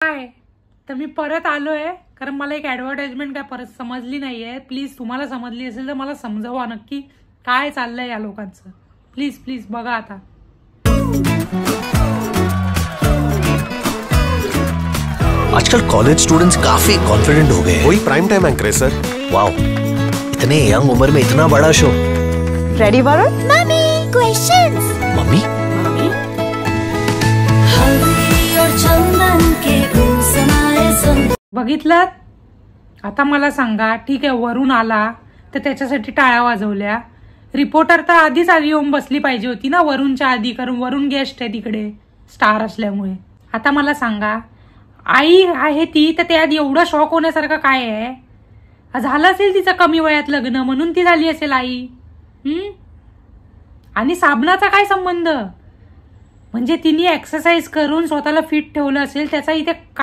काय तर मी परत आलोय, कारण मला एक ऍडव्हर्टाइजमेंट काय परत समजली नाहीये. प्लीज तुम्हाला समजली असेल तर मला समजावा नक्की काय चाललंय या लोकांचं. प्लीज प्लीज बघा आता. आजकल कॉलेज स्टूडेंट्स काफी कॉन्फिडेंट हो गए हैं। वही प्राइम टाइम एंकर है सर। वाओ, इतने यंग उम्र में इतना बड़ा show. Ready Varun? Mummy questions. Mummy बघितलं. आता मला सांगा, ठीक आहे वरुण आला तर त्याच्यासाठी टाळ्या वाजवल्या. रिपोर्टर तर आधीच आधी येऊन बसली पाहिजे होती ना वरुणच्या आधी, कारण वरुण गेस्ट आहे तिकडे स्टार असल्यामुळे. आता मला सांगा, आई आहे ती तर त्यात एवढं शॉक होण्यासारखं काय आहे? झालं असेल तिचं कमी वयात लग्न म्हणून ती झाली असेल आई. आणि साबणाचा काय संबंध? म्हणजे तिने एक्सरसाइज करून स्वतःला फिट ठेवलं असेल, त्याचा इथे